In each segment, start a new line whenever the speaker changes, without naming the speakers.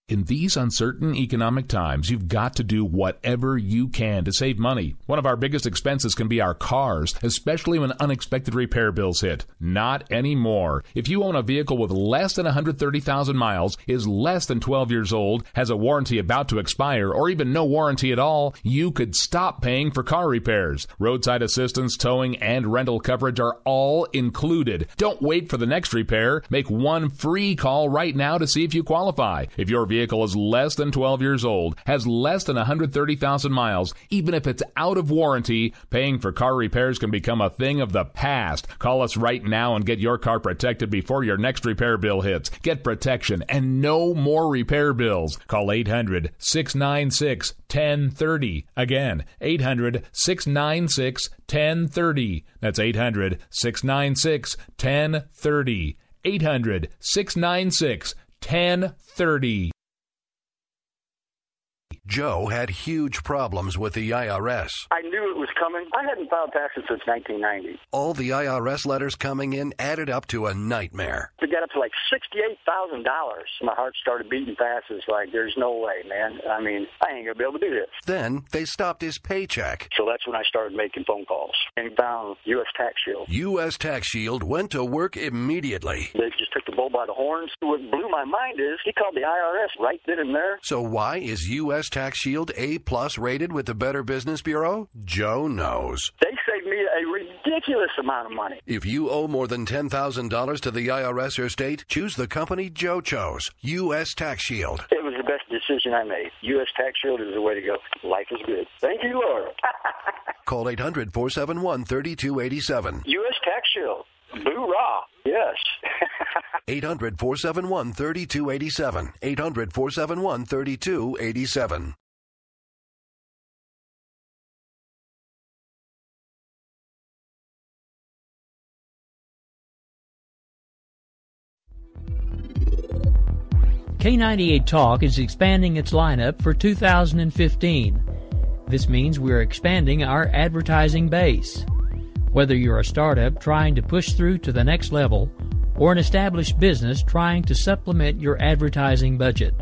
In these uncertain economic times, you've got to do whatever you can to save money. One of our biggest expenses can be our cars, especially when unexpected repair bills hit. Not anymore. If you own a vehicle with less than 130,000 miles, is less than 12 years old, has a warranty about to expire, or even no warranty at all, you could stop paying for car repairs. Roadside assistance, towing, and rental coverage are all included. Don't wait for the next repair. Make one free call right now to see if you qualify. If your vehicle is less than 12 years old, has less than 130,000 miles, even if it's out of warranty, paying for car repairs can become a thing of the past. Call us right now and get your car protected before your next repair bill hits. Get protection and no more repair bills. Call 800-696-1030. Again, 800-696-1030. That's 800-696-1030. 800-696-1030.
Joe had huge problems with the IRS.
I knew it was coming. I hadn't filed taxes since 1990.
All the IRS letters coming in added up to a nightmare.
To get up to like $68,000, my heart started beating fast. It's like, there's no way, man. I mean, I ain't going to be able to do this.
Then they stopped his paycheck.
So that's when I started making phone calls and found U.S. Tax Shield.
U.S. Tax Shield went to work immediately.
They just took the bull by the horns. What blew my mind is he called the IRS right then and there.
So why is U.S. Tax Shield A+ rated with the Better Business Bureau? Joe knows.
They saved me a ridiculous amount of money.
If you owe more than $10,000 to the IRS or state, choose the company Joe chose, U.S. Tax Shield.
It was the best decision I made. U.S. Tax Shield is the way to go. Life is good. Thank you, Lord.
Call 800-471-3287.
U.S. Tax Shield. Boo-rah. Yes.
800-471-3287. 800-471-3287.
K98 Talk is expanding its lineup for 2015. This means we're expanding our advertising base. Whether you're a startup trying to push through to the next level or an established business trying to supplement your advertising budget,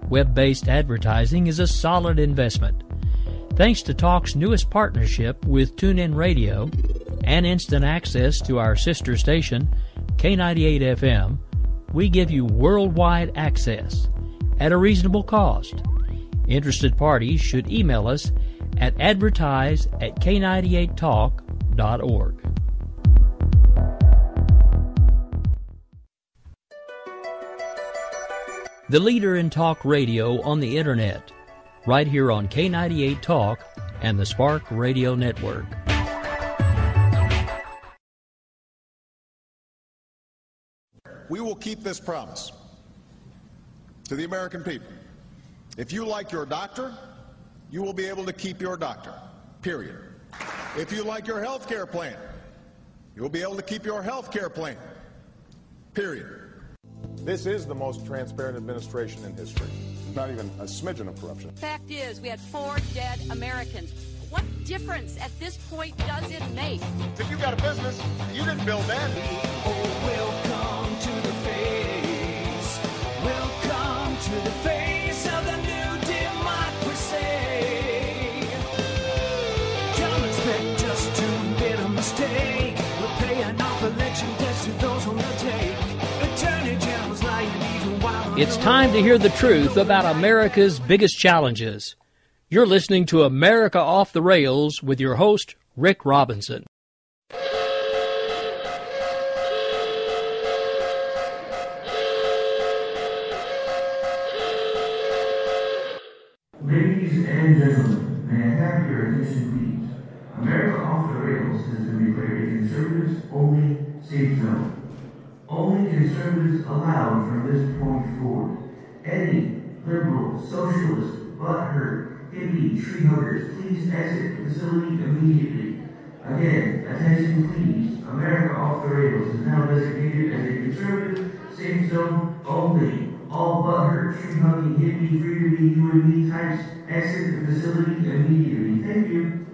web-based advertising is a solid investment. Thanks to Talk's newest partnership with TuneIn Radio and instant access to our sister station, K98 FM, we give you worldwide access at a reasonable cost. Interested parties should email us at advertise@k98talk.org. The leader in talk radio on the Internet, right here on K98 Talk and the Spark Radio Network.
We will keep this promise to the American people. If you like your doctor, you will be able to keep your doctor, period. If you like your health care plan, you will be able to keep your health care plan, period.
This is the most transparent administration in history. There's not even a smidgen of corruption.
Fact is, we had 4 dead Americans. What difference at this point does it make?
If you got a business, you didn't build that.
Oh, welcome to the face. Welcome to the face of the new democracy. Don't expect us to admit a mistake. We're paying off election debts to those on the take. Attorney General's lying even while
It's time to hear the truth about America's biggest challenges. You're listening to America Off the Rails with your host, Rick Robinson.
Ladies and gentlemen, may I have your attention, please? America Off the Rails has been declared a conservatives-only safe zone. Only conservatives allowed from this point forward. Any liberal, socialist, butthurt, hippie, tree huggers, please exit the facility immediately. Again, attention please. America Off the Rails is now designated as a conservative safe zone only. All butthurt, tree hugging, hippie, free to be you and me types exit the facility immediately. Thank you.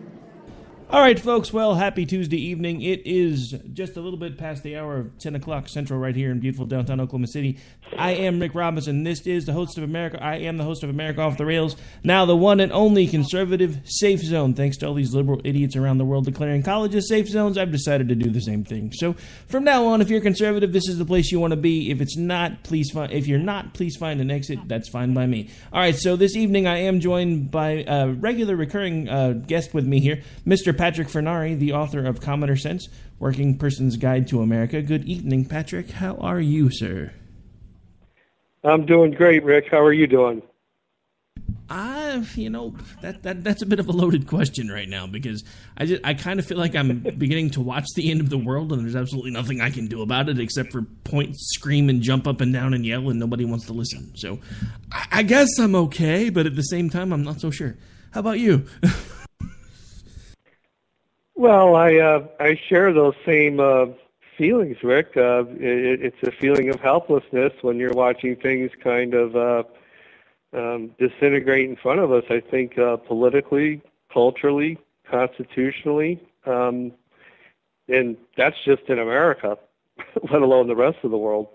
All right, folks, well, happy Tuesday evening. It is just a little bit past the hour of 10 o'clock Central right here in beautiful downtown Oklahoma City. I am Rick Robinson. This is the host of America. I am the host of America Off the Rails. Now the one and only conservative safe zone. Thanks to all these liberal idiots around the world declaring colleges safe zones, I've decided to do the same thing. So from now on, if you're conservative, this is the place you want to be. If it's not, if you're not, please find an exit. That's fine by me. All right, so this evening I am joined by a regular recurring guest with me here, Mr. Patrick Fornari, the author of Common Sense, Working Person's Guide to America. Good evening, Patrick. How are you, sir?
I'm doing great, Rick. How are you doing?
That's a bit of a loaded question right now because I kind of feel like I'm beginning to watch the end of the world and there's absolutely nothing I can do about it except for point, scream, and jump up and down and yell and nobody wants to listen. So I guess I'm okay, but at the same time, I'm not so sure. How about you?
Well, I share those same feelings, Rick. It's a feeling of helplessness when you're watching things kind of disintegrate in front of us. I think politically, culturally, constitutionally, and that's just in America, let alone the rest of the world.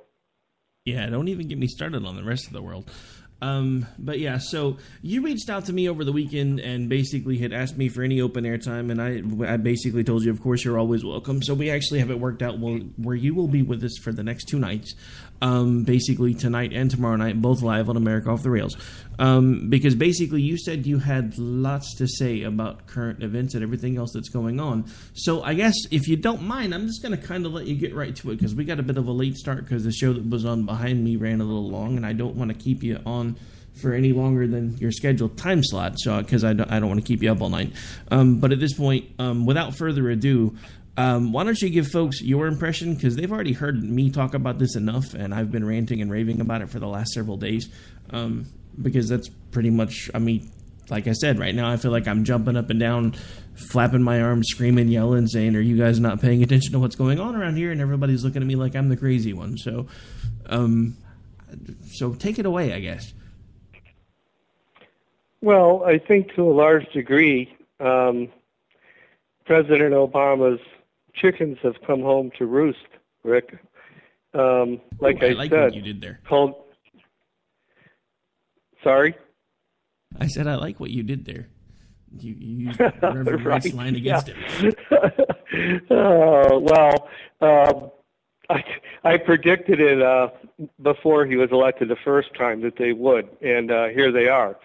Yeah, don't even get me started on the rest of the world. But yeah, so you reached out to me over the weekend and basically had asked me for any open air time, and I basically told you, of course, you're always welcome. So we actually have it worked out where you will be with us for the next 2 nights, basically tonight and tomorrow night, both live on America Off the Rails. Because basically you said you had lots to say about current events and everything else that's going on. So I guess if you don't mind, I'm just going to kind of let you get right to it because we got a bit of a late start because the show that was on behind me ran a little long, and I don't want to keep you on for any longer than your scheduled time slot, so because I don't want to keep you up all night. But at this point, without further ado, why don't you give folks your impression, because they've already heard me talk about this enough, and I've been ranting and raving about it for the last several days, because that's pretty much, I mean, like I said, right now I feel like I'm jumping up and down, flapping my arms, screaming, yelling, saying, are you guys not paying attention to what's going on around here? And everybody's looking at me like I'm the crazy one. So take it away, I guess.
Well, I think to a large degree, President Obama's chickens have come home to roost, Rick. I
like
said,
what you did there.
Sorry?
I said I like what you did there. You used Reverend Wright's line against it.
I predicted it before he was elected the first time that they would, and here they are.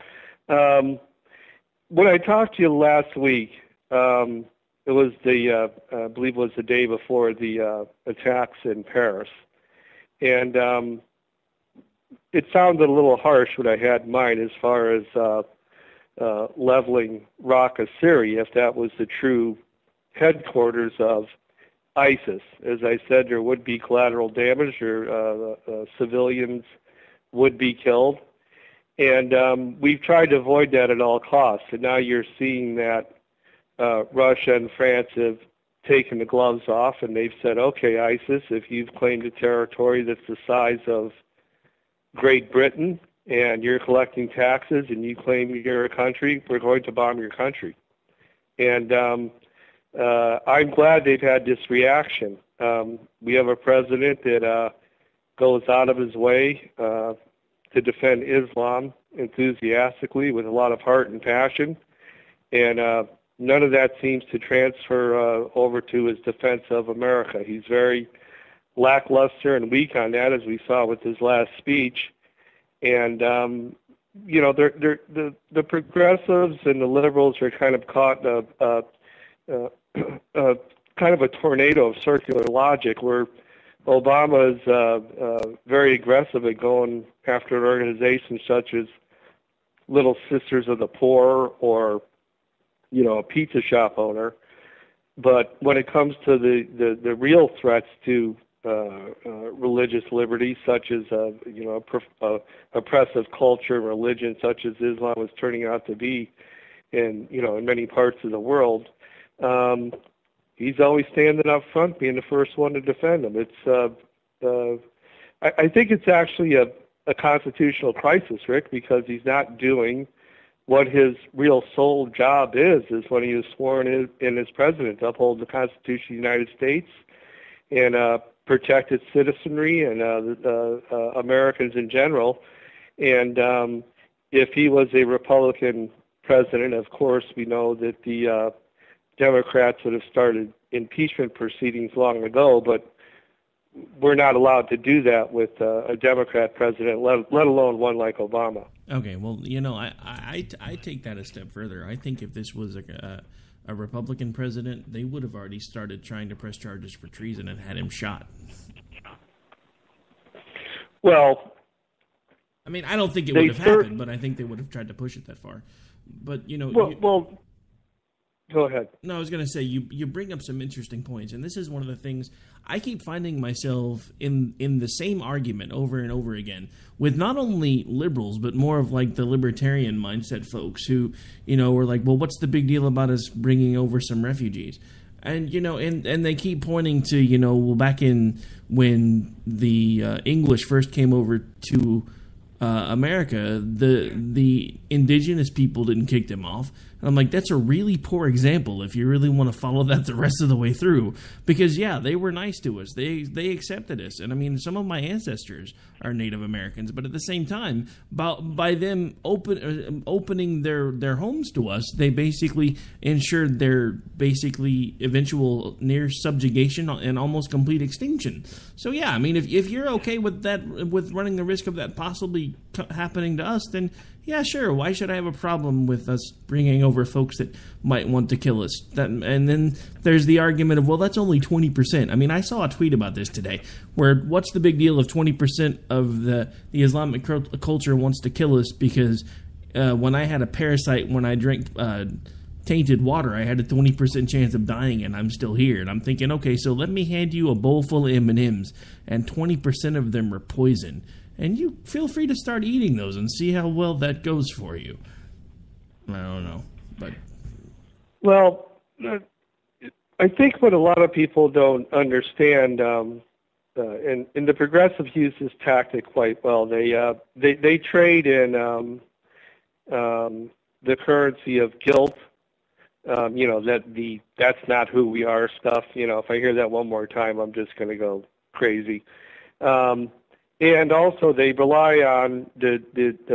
When I talked to you last week, it was I believe it was the day before the attacks in Paris, and it sounded a little harsh what I had in mind as far as leveling Raqqa, Syria, if that was the true headquarters of ISIS. As I said, there would be collateral damage, or civilians would be killed. And we've tried to avoid that at all costs. And now you're seeing that Russia and France have taken the gloves off, and they've said, okay, ISIS, if you've claimed a territory that's the size of Great Britain and you're collecting taxes and you claim you're a country, we're going to bomb your country. And I'm glad they've had this reaction. We have a president that goes out of his way to defend Islam enthusiastically with a lot of heart and passion, and none of that seems to transfer over to his defense of America. He's very lackluster and weak on that, as we saw with his last speech. And you know, the progressives and the liberals are kind of caught in kind of a tornado of circular logic, where Obama is very aggressive at going after an organization such as Little Sisters of the Poor, or, you know, a pizza shop owner. But when it comes to the real threats to religious liberty, such as you know, oppressive culture and religion, such as Islam is turning out to be in many parts of the world, he's always standing up front, being the first one to defend them. It's I think it's actually a constitutional crisis, Rick, because he's not doing what his real sole job is when he was sworn in as president, to uphold the Constitution of the United States and protect its citizenry and Americans in general. And if he was a Republican president, of course, we know that the Democrats would have started impeachment proceedings long ago, but we're not allowed to do that with a Democrat president, let alone one like Obama.
Okay, well, I take that a step further. I think if this was a Republican president, they would have already started trying to press charges for treason and had him shot.
Well,
I mean, I don't think it would have happened, but I think they would have tried to push it that far. But,
Well, go ahead.
No, I was going to say, you bring up some interesting points, and this is one of the things I keep finding myself in the same argument over and over again with not only liberals, but more of like the libertarian mindset folks who, were like, well, what's the big deal about us bringing over some refugees? And, and they keep pointing to, well, back in when the English first came over to America, the indigenous people didn't kick them off. And I'm like, that's a really poor example if you really want to follow that the rest of the way through. Because, yeah, they were nice to us. They accepted us. And, I mean, some of my ancestors are Native Americans. But at the same time, by them opening their homes to us, they basically ensured their basically eventual near subjugation and almost complete extinction. So, yeah, I mean, if you're okay with that, with running the risk of that possibly happening to us, then yeah, sure. Why should I have a problem with us bringing over folks that might want to kill us? And then there's the argument of, well, that's only 20%. I mean, I saw a tweet about this today, where what's the big deal if 20% of the Islamic culture wants to kill us because when I had a parasite, when I drank tainted water, I had a 20% chance of dying, and I'm still here. And I'm thinking, okay, so let me hand you a bowl full of M&Ms, and 20% of them are poison. And you feel free to start eating those and see how well that goes for you. I don't know, but
well, I think what a lot of people don't understand, and the progressives use this tactic quite well. They trade in the currency of guilt. That's not who we are stuff. If I hear that one more time, I'm just going to go crazy. And also, they rely on the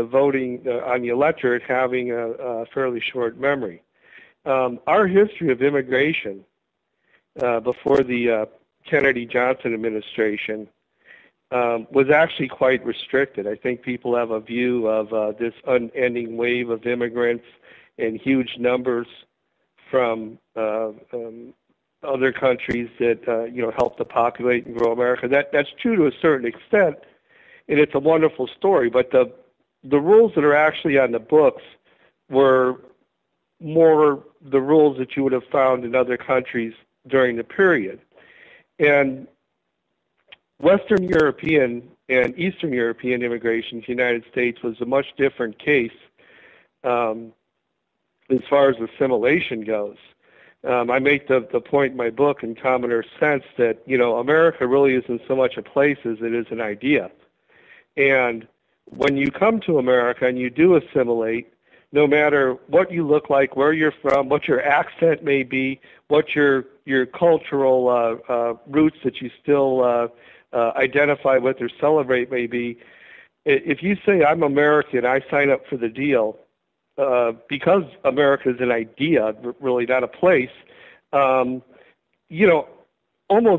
voting on the electorate having a fairly short memory. Our history of immigration before the Kennedy-Johnson administration was actually quite restricted. I think people have a view of this unending wave of immigrants and huge numbers from other countries that help to populate and grow America. That's true to a certain extent, and it's a wonderful story. But the rules that are actually on the books were more the rules that you would have found in other countries during the period. And Western European and Eastern European immigration to the United States was a much different case as far as assimilation goes. I make the point in my book, In Commoner Sense, that, America really isn't so much a place as it is an idea. And when you come to America and you do assimilate, no matter what you look like, where you're from, what your accent may be, what your cultural roots that you still identify with or celebrate may be, if you say, I'm American, I sign up for the deal, because America is an idea, really not a place, almost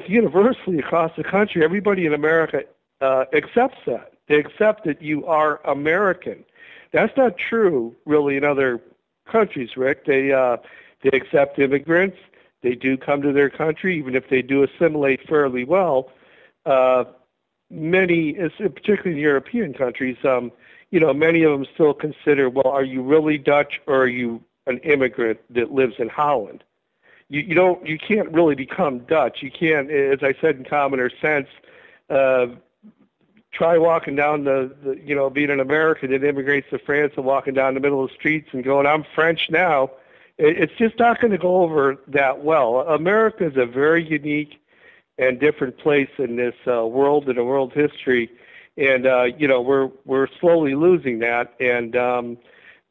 universally across the country, everybody in America accepts that. They accept that you are American. That's not true, really, in other countries, Rick. They accept immigrants. They do come to their country, even if they do assimilate fairly well. Many, particularly in European countries, many of them still consider, well, are you really Dutch or are you an immigrant that lives in Holland? You can't really become Dutch. You can't, as I said in Commoner Sense, try walking down being an American that immigrates to France and walking down the middle of the streets and going, I'm French now. It's just not going to go over that well. America is a very unique and different place in this world and in world history. And, we're slowly losing that. And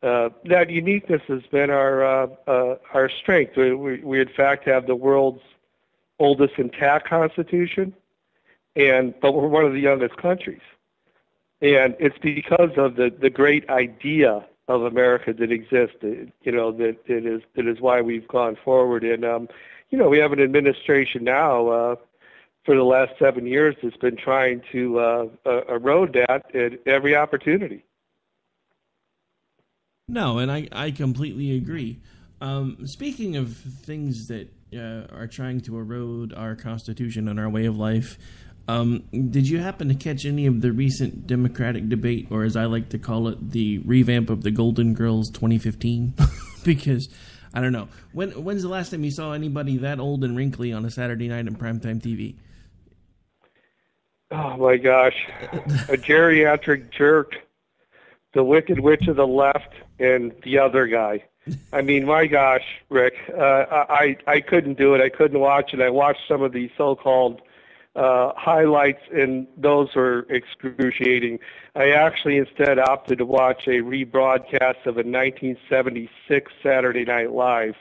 that uniqueness has been our strength. We in fact have the world's oldest intact constitution, but we're one of the youngest countries, and it's because of the great idea of America that exists. That is why we've gone forward. And we have an administration now for the last 7 years that's been trying to erode that at every opportunity.
No, and I completely agree. Speaking of things that are trying to erode our Constitution and our way of life, did you happen to catch any of the recent Democratic debate, or as I like to call it, the revamp of the Golden Girls 2015? Because, I don't know. When's the last time you saw anybody that old and wrinkly on a Saturday night in primetime TV?
Oh, my gosh. A geriatric jerk, the Wicked Witch of the left, and the other guy. I mean, my gosh, Rick, I couldn't do it. I couldn't watch it. I watched some of the so-called highlights, and those were excruciating. I actually instead opted to watch a rebroadcast of a 1976 Saturday Night Live.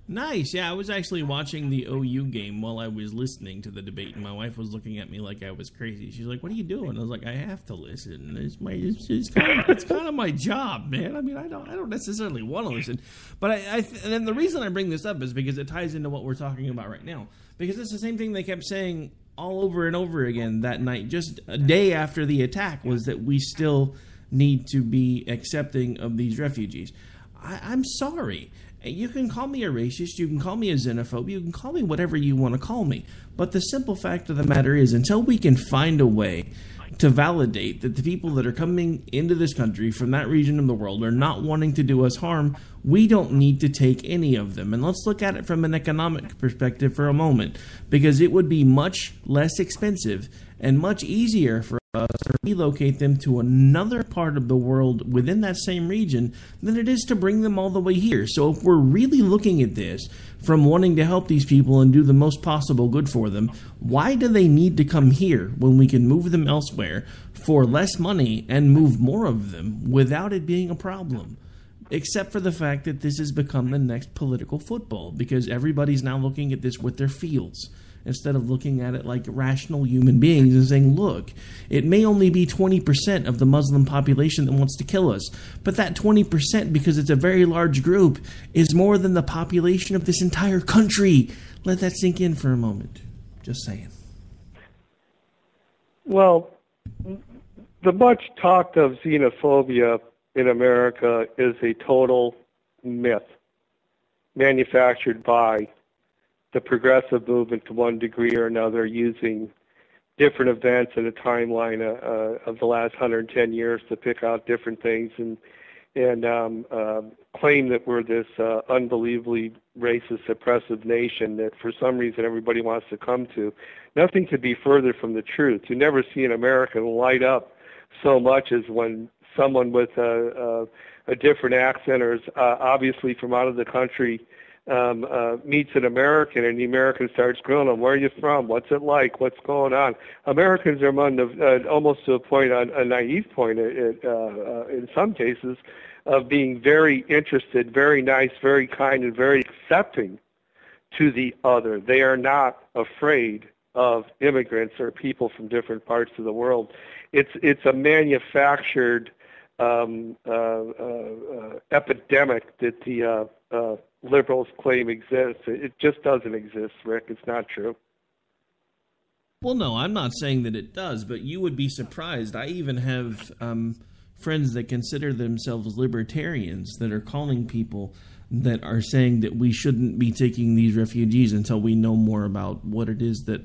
Nice. Yeah, I was actually watching the OU game while I was listening to the debate, and my wife was looking at me like I was crazy. She's like, "What are you doing?" I was like, "I have to listen. It's kind of my job, man. I mean, I don't necessarily want to listen, but and then the reason I bring this up is because it ties into what we're talking about right now. Because it's the same thing they kept saying all over and over again that night, just a day after the attack, was that we still need to be accepting of these refugees. I'm sorry. You can call me a racist, you can call me a xenophobe, you can call me whatever you want to call me. But the simple fact of the matter is, until we can find a way to validate that the people that are coming into this country from that region of the world are not wanting to do us harm, we don't need to take any of them. And let's look at it from an economic perspective for a moment, because it would be much less expensive and much easier for us to relocate them to another part of the world within that same region than it is to bring them all the way here. So if we're really looking at this from wanting to help these people and do the most possible good for them, why do they need to come here when we can move them elsewhere for less money and move more of them without it being a problem? Except for the fact that this has become the next political football, because everybody's now looking at this with their feels, instead of looking at it like rational human beings and saying, look, it may only be 20% of the Muslim population that wants to kill us, but that 20%, because it's a very large group, is more than the population of this entire country. Let that sink in for a moment. Just saying.
Well, the much talked of xenophobia in America is a total myth manufactured by the progressive movement to one degree or another, using different events in a timeline of the last 110 years to pick out different things and claim that we're this unbelievably racist, oppressive nation that for some reason everybody wants to come to. Nothing could be further from the truth. You never see an American light up so much as when someone with a different accent or is obviously from out of the country meets an American, and the American starts grilling them. Where are you from? What's it like? What's going on? Americans are among the, almost to a point, a naive point in some cases, of being very interested, very nice, very kind, and very accepting to the other. They are not afraid of immigrants or people from different parts of the world. It's a manufactured epidemic that the liberals claim exists. It just doesn't exist, Rick. It's not true.
Well, no, I'm not saying that it does, but you would be surprised. I even have friends that consider themselves libertarians that are calling people that are saying that we shouldn't be taking these refugees until we know more about what it is that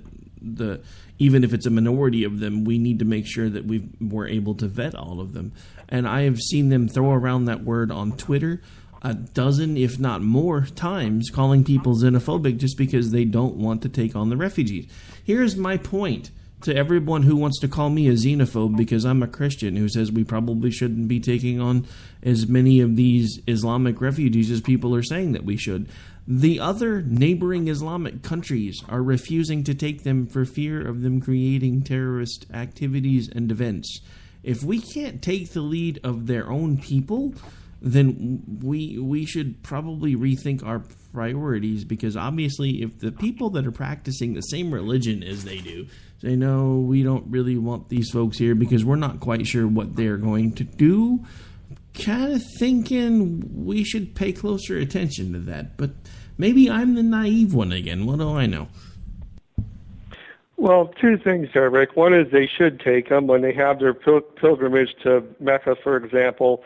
even if it's a minority of them, we need to make sure that we're able to vet all of them. And I have seen them throw around that word on Twitter a dozen, if not more, times, calling people xenophobic just because they don't want to take on the refugees. Here's my point to everyone who wants to call me a xenophobe because I'm a Christian who says we probably shouldn't be taking on as many of these Islamic refugees as people are saying that we should. The other neighboring Islamic countries are refusing to take them for fear of them creating terrorist activities and events. If we can't take the lead of their own people, then we should probably rethink our priorities, because obviously if the people that are practicing the same religion as they do say, no, we don't really want these folks here because we're not quite sure what they're going to do, kind of thinking we should pay closer attention to that. But maybe I'm the naive one again. What do I know?
Well, two things there, Rick. One is they should take them when they have their pilgrimage to Mecca, for example.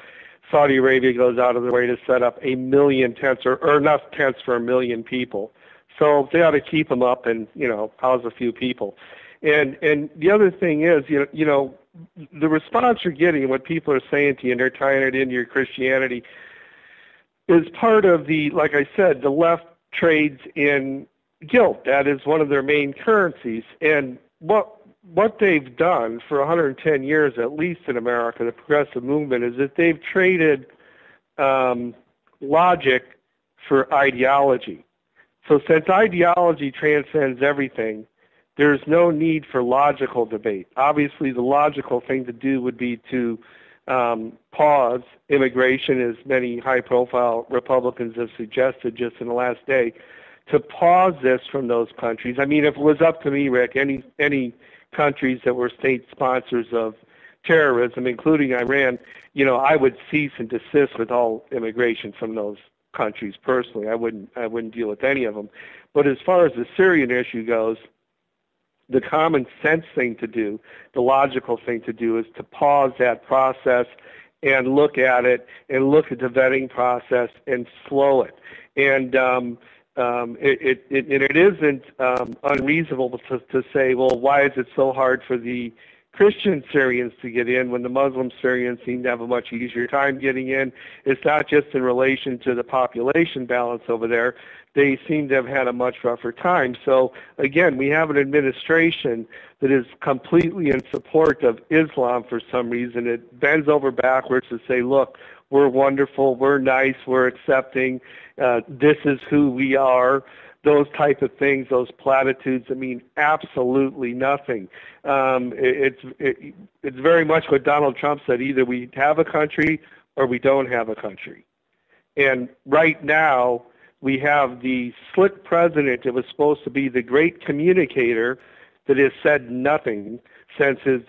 Saudi Arabia goes out of their way to set up 1 million tents, or enough tents for 1 million people. So they ought to keep them up and, house a few people. And the other thing is, the response you're getting, what people are saying to you, and they're tying it into your Christianity, is part of the, like I said, the left trades in guilt. That is one of their main currencies. And what they've done for 110 years, at least in America, the progressive movement, is that they've traded logic for ideology. So since ideology transcends everything, there's no need for logical debate. Obviously, the logical thing to do would be to pause immigration, as many high-profile Republicans have suggested just in the last day, to pause this from those countries. I mean, if it was up to me, Rick, any countries that were state sponsors of terrorism, including Iran, I would cease and desist with all immigration from those countries personally. I wouldn't deal with any of them. But as far as the Syrian issue goes, the common sense thing to do, the logical thing to do, is to pause that process and look at it and look at the vetting process and slow it. And it isn't unreasonable to say, well, why is it so hard for the Christian Syrians to get in when the Muslim Syrians seem to have a much easier time getting in? It's not just in relation to the population balance over there. They seem to have had a much rougher time. So, again, we have an administration that is completely in support of Islam for some reason. It bends over backwards to say, look, we're wonderful, we're nice, we're accepting, this is who we are. Those type of things, those platitudes, mean absolutely nothing. It's very much what Donald Trump said: either we have a country or we don't have a country. And right now, we have the slick president that was supposed to be the great communicator that has said nothing since his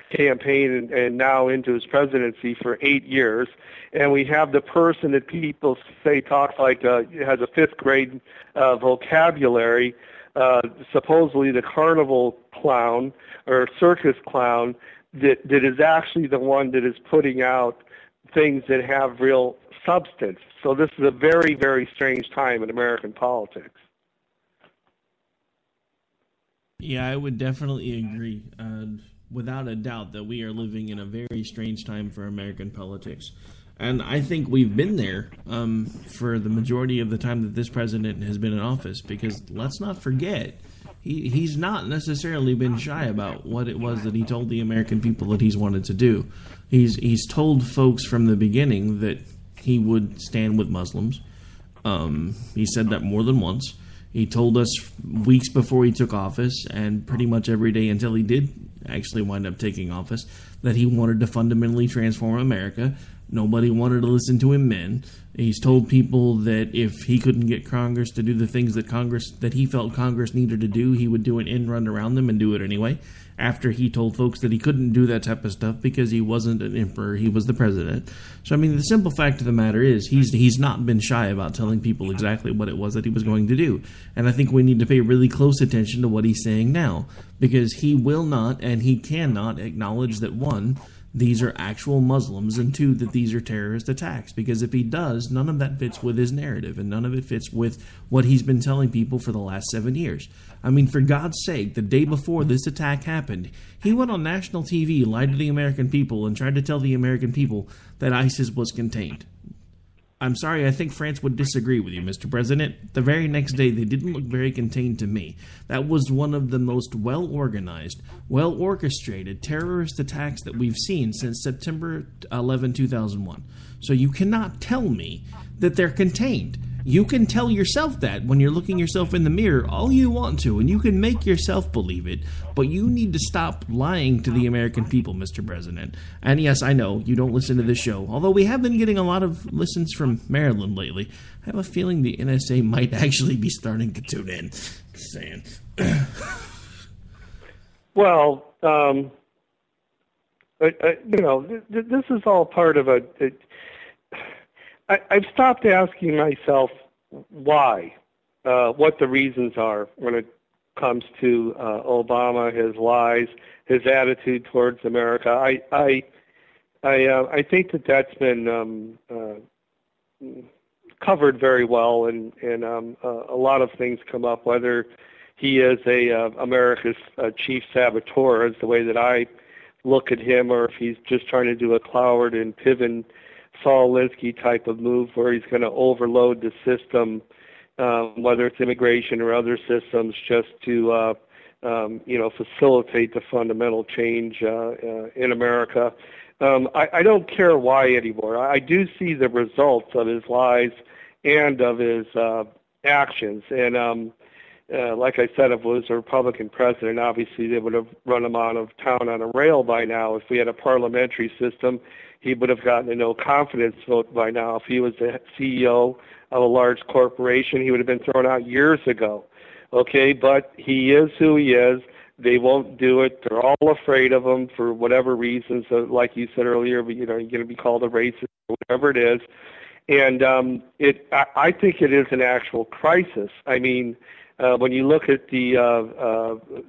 campaign and now into his presidency for 8 years. And we have the person that people say talks like has a fifth grade vocabulary, supposedly the carnival clown or circus clown, that is actually the one that is putting out things that have real substance. So this is a very, very strange time in American politics.
Yeah, I would definitely agree, without a doubt, that we are living in a very strange time for American politics. And I think we've been there for the majority of the time that this president has been in office, because let's not forget, he's not necessarily been shy about what it was that he told the American people that he's wanted to do. He's told folks from the beginning that he would stand with Muslims. He said that more than once. He told us weeks before he took office, and pretty much every day until he did actually wind up taking office, that he wanted to fundamentally transform America. Nobody wanted to listen to him then. He's told people that if he couldn't get Congress to do the things that he felt Congress needed to do, he would do an end run around them and do it anyway. After he told folks that he couldn't do that type of stuff because he wasn't an emperor, he was the president. So, the simple fact of the matter is he's not been shy about telling people exactly what it was that he was going to do. And I think we need to pay really close attention to what he's saying now, because he will not and he cannot acknowledge that, one, these are actual Muslims, and two, that these are terrorist attacks. Because if he does, none of that fits with his narrative, and none of it fits with what he's been telling people for the last 7 years. For God's sake, the day before this attack happened, he went on national TV, lied to the American people, and tried to tell the American people that ISIS was contained. I'm sorry, I think France would disagree with you, Mr. President. The very next day, they didn't look very contained to me. That was one of the most well-organized, well-orchestrated terrorist attacks that we've seen since September 11, 2001. So you cannot tell me that they're contained. You can tell yourself that when you're looking yourself in the mirror all you want to, and you can make yourself believe it, but you need to stop lying to the American people, Mr. President. And yes, I know, you don't listen to this show, although we have been getting a lot of listens from Maryland lately. I have a feeling the NSA might actually be starting to tune in. Just saying.
Well, this is all part of I've stopped asking myself why, what the reasons are when it comes to Obama, his lies, his attitude towards America. I think that's been covered very well, and a lot of things come up, whether he is America's chief saboteur, is the way that I look at him, or if he's just trying to do a Cloward and Piven, Saul Alinsky type of move where he's going to overload the system, whether it's immigration or other systems, just to facilitate the fundamental change in America. I don't care why anymore. I do see the results of his lies and of his actions. And like I said, if it was a Republican president, obviously they would have run him out of town on a rail by now. If we had a parliamentary system, he would have gotten a no confidence vote by now. If he was the CEO of a large corporation, he would have been thrown out years ago. Okay, but he is who he is. They won't do it. They're all afraid of him for whatever reasons. Like you said earlier, you're going to be called a racist or whatever it is. And I think it is an actual crisis. I mean, when you look at the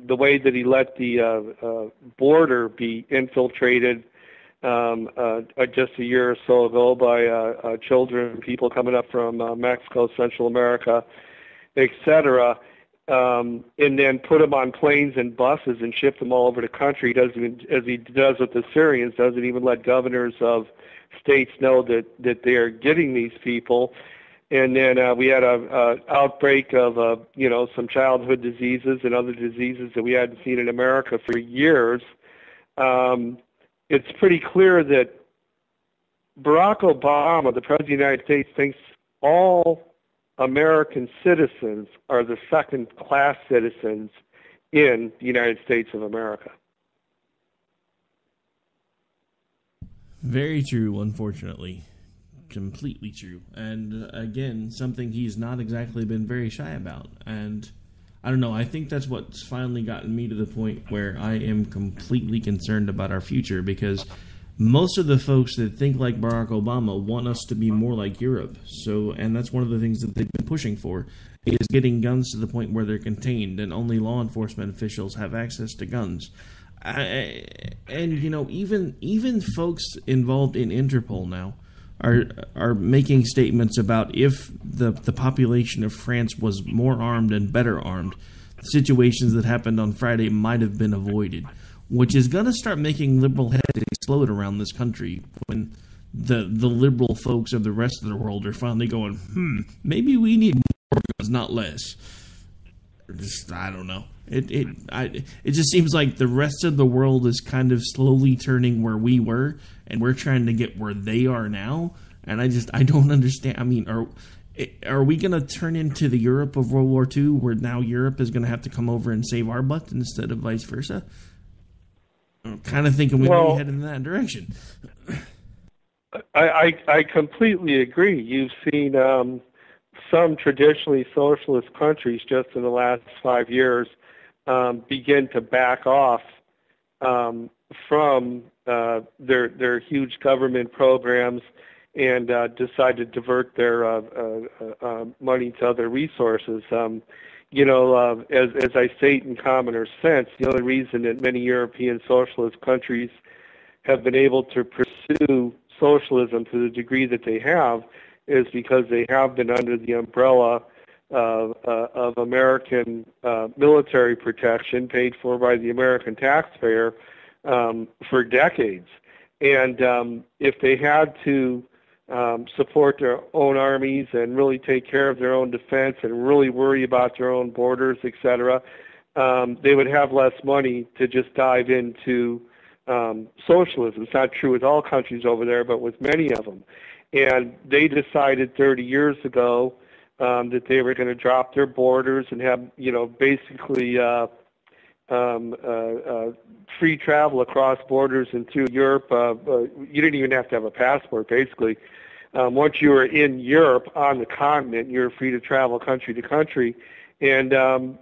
way that he let the border be infiltrated just a year or so ago by children, people coming up from Mexico, Central America, etc., and then put them on planes and buses and ship them all over the country, as he does with the Syrians, doesn't even let governors of states know that they are getting these people. And then we had a outbreak of some childhood diseases and other diseases that we hadn't seen in America for years. It's pretty clear that Barack Obama, the President of the United States, thinks all American citizens are the second-class citizens in the United States of America.
Very true, unfortunately. Completely true. And again, something he's not exactly been very shy about. And I don't know, I think that's what's finally gotten me to the point where I am completely concerned about our future, because most of the folks that think like Barack Obama want us to be more like Europe. And that's one of the things that they've been pushing for, is getting guns to the point where they're contained and only law enforcement officials have access to guns. Even folks involved in Interpol now are making statements about if the population of France was more armed and better armed, the situations that happened on Friday might have been avoided, which is going to start making liberal heads explode around this country when the liberal folks of the rest of the world are finally going, maybe we need more guns, not less. I don't know. It just seems like the rest of the world is kind of slowly turning where we were, and we're trying to get where they are now. And I don't understand. I mean, are we going to turn into the Europe of World War II, where now Europe is going to have to come over and save our butt instead of vice versa? I'm kind of thinking we may head in that direction.
I completely agree. You've seen some traditionally socialist countries just in the last 5 years begin to back off from their huge government programs and decide to divert their money to other resources. As I state in commoner sense, the only reason that many European socialist countries have been able to pursue socialism to the degree that they have is because they have been under the umbrella of American military protection paid for by the American taxpayer for decades. And if they had to support their own armies and really take care of their own defense and really worry about their own borders, etc., they would have less money to just dive into socialism. It's not true with all countries over there, but with many of them. And they decided 30 years ago that they were going to drop their borders and have, basically free travel across borders and through Europe. You didn't even have to have a passport, basically. Once you were in Europe on the continent, you were free to travel country to country. And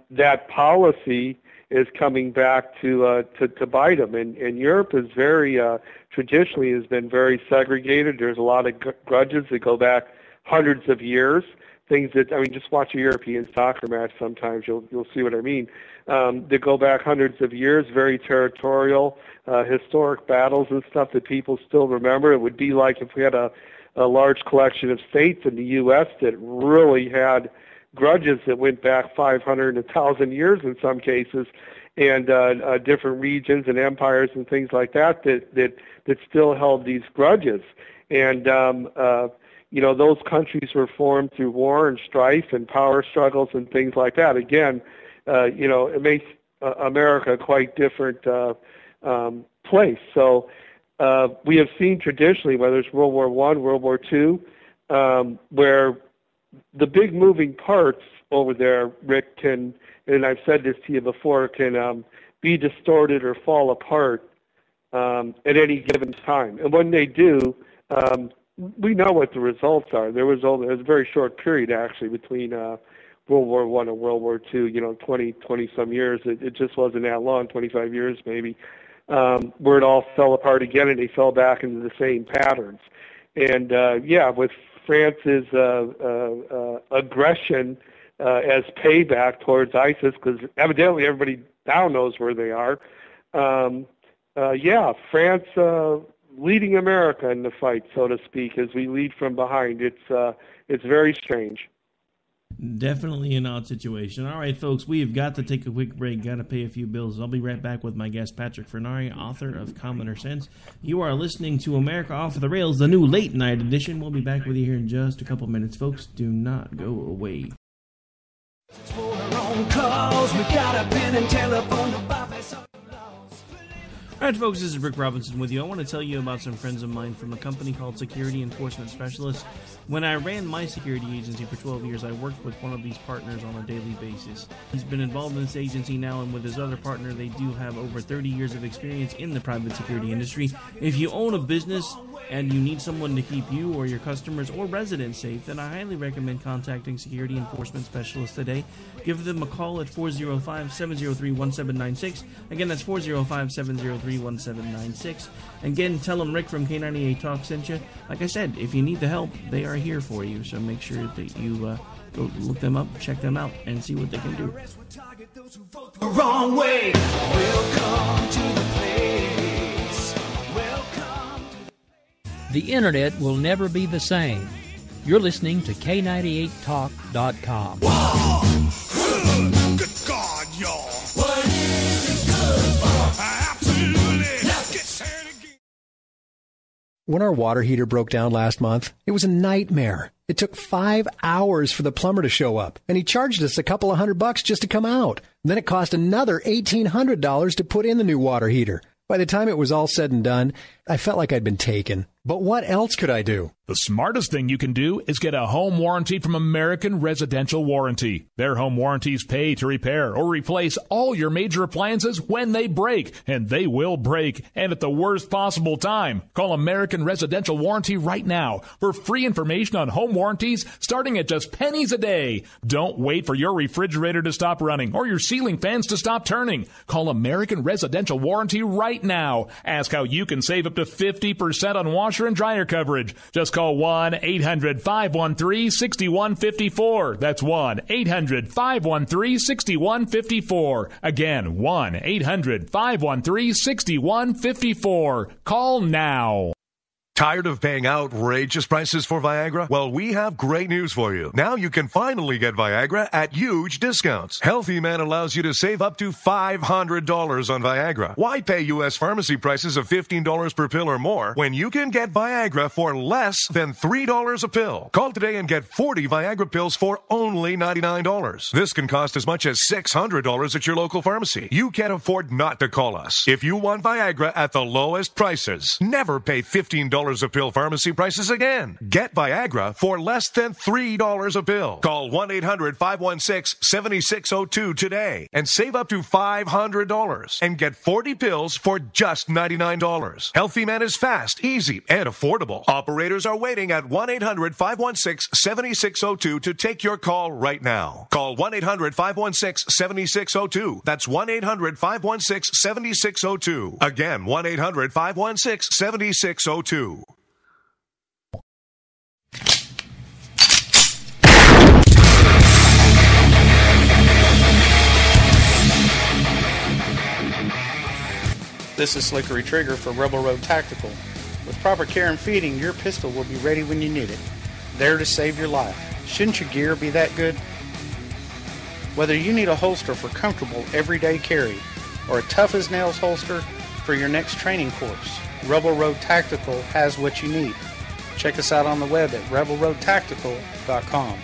that policy is coming back to bite them. And Europe is very, traditionally has been very segregated. There's a lot of grudges that go back hundreds of years. Things that, just watch a European soccer match sometimes, you'll see what I mean. That go back hundreds of years, very territorial, historic battles and stuff that people still remember. It would be like if we had a large collection of states in the U.S. that really had grudges that went back 500 and 1,000 years in some cases, and different regions and empires and things like that still held these grudges. And those countries were formed through war and strife and power struggles and things like that. Again, it makes America a quite different place. So we have seen traditionally, whether it's World War I, World War II, where the big moving parts over there, Rick, can, and I've said this to you before, can be distorted or fall apart at any given time. And when they do, we know what the results are. There was a very short period, actually, between World War I and World War II, 20-some years. It just wasn't that long, 25 years maybe, where it all fell apart again and they fell back into the same patterns. And, with France's aggression as payback towards ISIS, because evidently everybody now knows where they are, France leading America in the fight, so to speak, as we lead from behind. It's very strange.
Definitely an odd situation. All right, folks, we have got to take a quick break. Got to pay a few bills. I'll be right back with my guest, Patrick Fornari, author of Commoner Sense. You are listening to America Off the Rails, the new late night edition. We'll be back with you here in just a couple minutes, folks. Do not go away.
For our own cause, we got a pen and telephone to bypass.
All right, folks, this is Rick Robinson with you. I want to tell you about some friends of mine from a company called Security Enforcement Specialists. When I ran my security agency for 12 years, I worked with one of these partners on a daily basis. He's been involved in this agency now, and with his other partner, they do have over 30 years of experience in the private security industry. If you own a business and you need someone to keep you or your customers or residents safe, then I highly recommend contacting Security Enforcement Specialists today. Give them a call at 405-703-1796. Again, that's 405-703-1796. Again, tell them Rick from K98 Talk sent you. Like I said, if you need the help, they are here for you. So make sure that you go look them up, check them out, and see what they can do.
The wrong way. Welcome to the place. Welcome to
The internet will never be the same. You're listening to K98Talk.com.
Whoa! Good God, y'all. What is it good for? Absolutely. Let's get started again.
When our water heater broke down last month, it was a nightmare. It took 5 hours for the plumber to show up, and he charged us a couple of $100 just to come out. Then it cost another $1,800 to put in the new water heater. By the time it was all said and done, I felt like I'd been taken. But what else could I do?
The smartest thing you can do is get a home warranty from American Residential Warranty. Their home warranties pay to repair or replace all your major appliances when they break, and they will break, and at the worst possible time. Call American Residential Warranty right now for free information on home warranties starting at just pennies a day. Don't wait for your refrigerator to stop running or your ceiling fans to stop turning. Call American Residential Warranty right now. Ask how you can save up to 50% on washer and dryer coverage. Just call 1-800-513-6154. That's 1-800-513-6154. Again, 1-800-513-6154. Call now.
Tired of paying outrageous prices for Viagra? Well, we have great news for you. Now you can finally get Viagra at huge discounts. Healthy Man allows you to save up to $500 on Viagra. Why pay U.S. pharmacy prices of $15 per pill or more when you can get Viagra for less than $3 a pill? Call today and get 40 Viagra pills for only $99. This can cost as much as $600 at your local pharmacy. You can't afford not to call us. If you want Viagra at the lowest prices, never pay $15 $3 a pill pharmacy prices again. Get Viagra for less than $3 a pill. Call 1-800-516-7602 today and save up to $500 and get 40 pills for just $99. Healthy Man is fast, easy, and affordable. Operators are waiting at 1-800-516-7602 to take your call right now. Call 1-800-516-7602. That's 1-800-516-7602. Again, 1-800-516-7602.
This is Slickery Trigger for Rebel Road Tactical. With proper care and feeding, your pistol will be ready when you need it. There to save your life. Shouldn't your gear be that good? Whether you need a holster for comfortable everyday carry or a tough-as-nails holster for your next training course, Rebel Road Tactical has what you need. Check us out on the web at rebelroadtactical.com.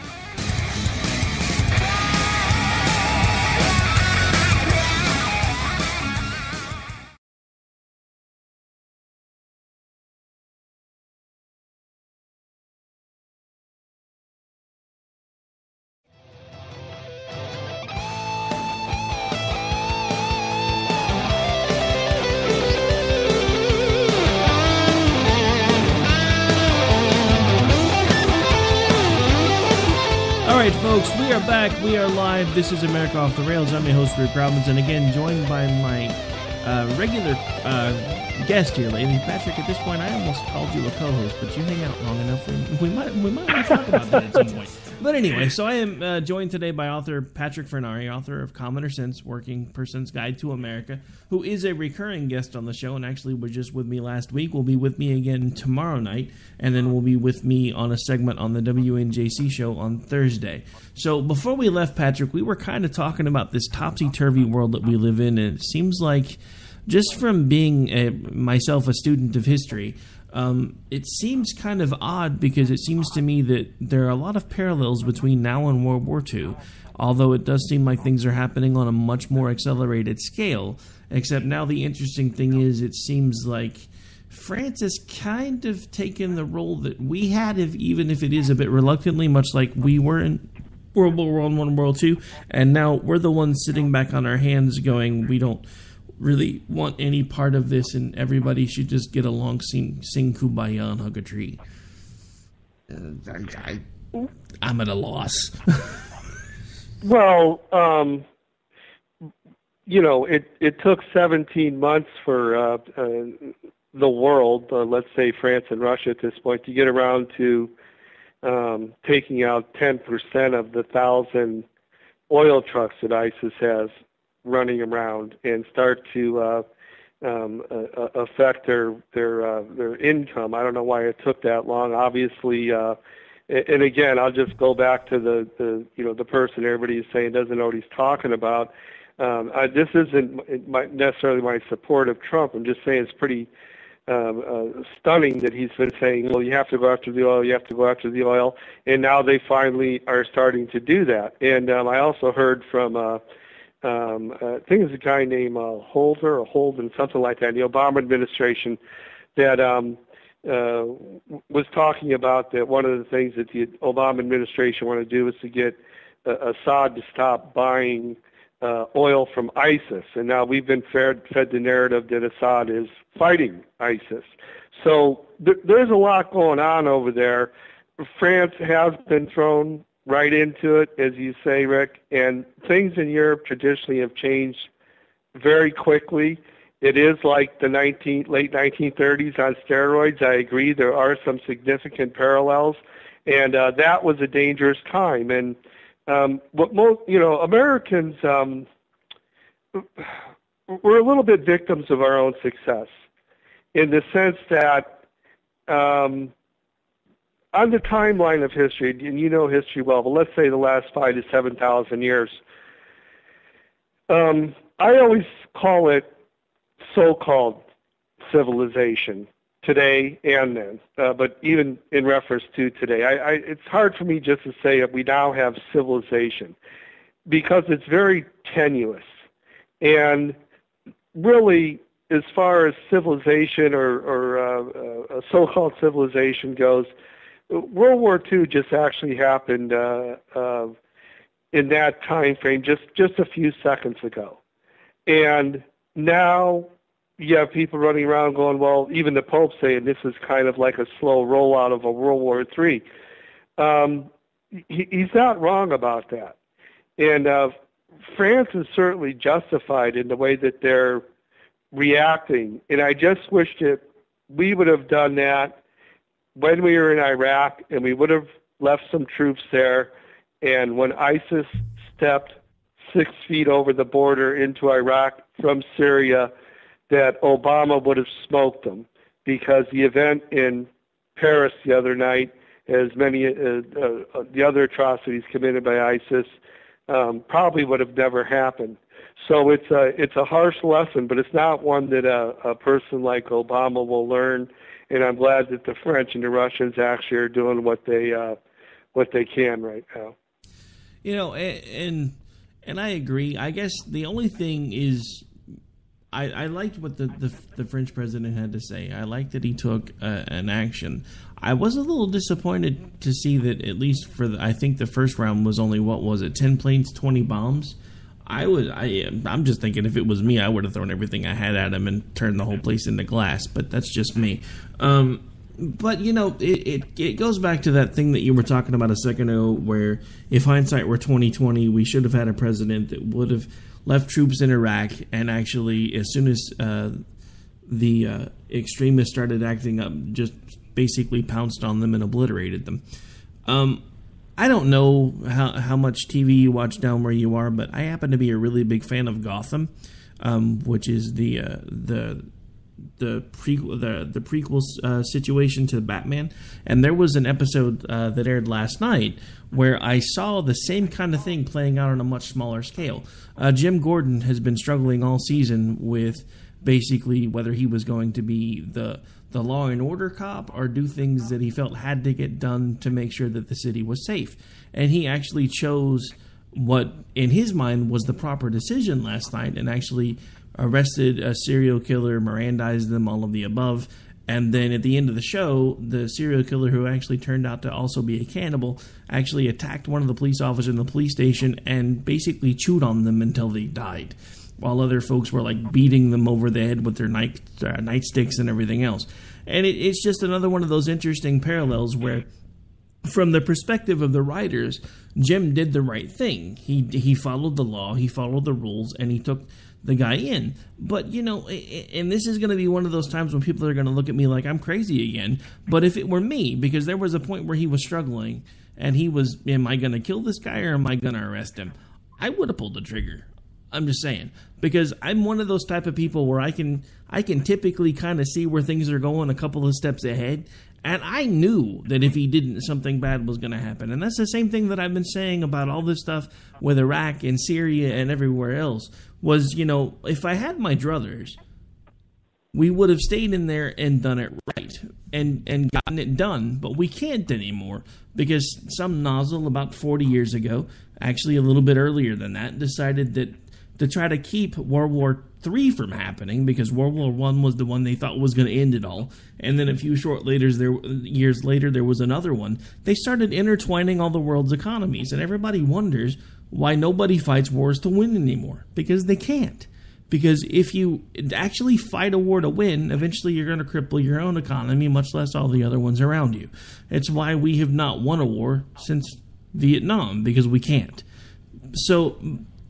Folks, we are back. We are live. This is America Off the Rails. I'm your host, Rick Robbins, and again, joined by my regular guest here lately, Patrick. At this point, I almost called you a co-host, but you hang out long enough. We might want to talk about that at some point. But anyway, so I am joined today by author Patrick Fornari, author of Common or Sense, Working Person's Guide to America, who is a recurring guest on the show and actually was just with me last week. Will be with me again tomorrow night, and then will be with me on a segment on the WNJC show on Thursday. So before we left, Patrick, we were kind of talking about this topsy-turvy world that we live in, and it seems like, just from being myself a student of history, it seems kind of odd because it seems to me that there are a lot of parallels between now and World War II, although it does seem like things are happening on a much more accelerated scale, except now the interesting thing is it seems like France has kind of taken the role that we had, even if it is a bit reluctantly, much like we were in World War I and World II, and now we're the ones sitting back on our hands going, we don't really want any part of this, and everybody should just get along, sing Kumbaya, and hug a tree. I'm at a loss.
Well, it took 17 months for the world, let's say France and Russia at this point, to get around to taking out 10% of the 1,000 oil trucks that ISIS has running around and start to affect their income. I don't know why it took that long. Obviously, and again, I'll just go back to the person everybody is saying doesn't know what he's talking about. This isn't necessarily my support of Trump. I'm just saying it's pretty stunning that he's been saying, well, you have to go after the oil, you have to go after the oil, and now they finally are starting to do that. And I also heard from I think it's a guy named Holden, something like that, in the Obama administration, that was talking about that one of the things that the Obama administration wanted to do was to get Assad to stop buying oil from ISIS. And now we've been fed the narrative that Assad is fighting ISIS. So there's a lot going on over there. France has been thrown right into it, as you say, Rick, and things in Europe traditionally have changed very quickly. It is like the late 1930s on steroids. I agree. There are some significant parallels, and that was a dangerous time. And what most, Americans, we're a little bit victims of our own success, in the sense that on the timeline of history, and you know history well, but let's say the last 5,000 to 7,000 years, I always call it so-called civilization, today and then, but even in reference to today. It's hard for me just to say that we now have civilization, because it's very tenuous. And really, as far as civilization or a so-called civilization goes, World War II just actually happened in that time frame just a few seconds ago. And now you have people running around going, well, even the Pope saying this is kind of like a slow rollout of a World War III. He's not wrong about that. And France is certainly justified in the way that they're reacting. And I just wish that we would have done that when we were in Iraq, and we would have left some troops there. And when ISIS stepped 6 feet over the border into Iraq from Syria, that Obama would have smoked them, because the event in Paris the other night, as many the other atrocities committed by ISIS, probably would have never happened. So it's a harsh lesson, but it's not one that a person like Obama will learn. And I'm glad that the French and the Russians actually are doing what they can right now.
You know, and I agree. I guess the only thing is, I liked what the French president had to say. I liked that he took an action. I was a little disappointed to see that, at least for I think the first round was only, 10 planes, 20 bombs. I'm just thinking, if it was me, I would have thrown everything I had at him and turned the whole place into glass. But that's just me. But you know, it goes back to that thing that you were talking about a second ago, where if hindsight were 20/20, we should have had a president that would have left troops in Iraq, and actually, as soon as the extremists started acting up, just basically pounced on them and obliterated them. I don't know how much TV you watch down where you are, but I happen to be a really big fan of Gotham, which is the prequel situation to Batman. And there was an episode that aired last night where I saw the same kind of thing playing out on a much smaller scale. Jim Gordon has been struggling all season with basically whether he was going to be the law and order cop or do things that he felt had to get done to make sure that the city was safe. And he actually chose what, in his mind, was the proper decision last night, and actually arrested a serial killer, Mirandized them, all of the above. And then at the end of the show, the serial killer, who actually turned out to also be a cannibal, actually attacked one of the police officers in the police station and basically chewed on them until they died, while other folks were like beating them over the head with their nightsticks and everything else. And it's just another one of those interesting parallels where, from the perspective of the writers, Jim did the right thing. He followed the law, he followed the rules, and he took the guy in. But, you know, and this is going to be one of those times when people are going to look at me like I'm crazy again. But if it were me, because there was a point where he was struggling, and he was, am I going to kill this guy or am I going to arrest him? I would have pulled the trigger. I'm just saying, because I'm one of those type of people where I can typically kind of see where things are going a couple of steps ahead, and I knew that if he didn't, something bad was going to happen. And that's the same thing that I've been saying about all this stuff with Iraq and Syria and everywhere else, was, you know, if I had my druthers, we would have stayed in there and done it right and gotten it done. But we can't anymore, because some nozzle about 40 years ago, actually a little bit earlier than that, decided that to try to keep World War III from happening, because World War I was the one they thought was going to end it all, and then a few years later there was another one. They started intertwining all the world's economies, and everybody wonders why nobody fights wars to win anymore, because they can't. Because if you actually fight a war to win, eventually you're going to cripple your own economy, much less all the other ones around you. It's why we have not won a war since Vietnam, because we can't. So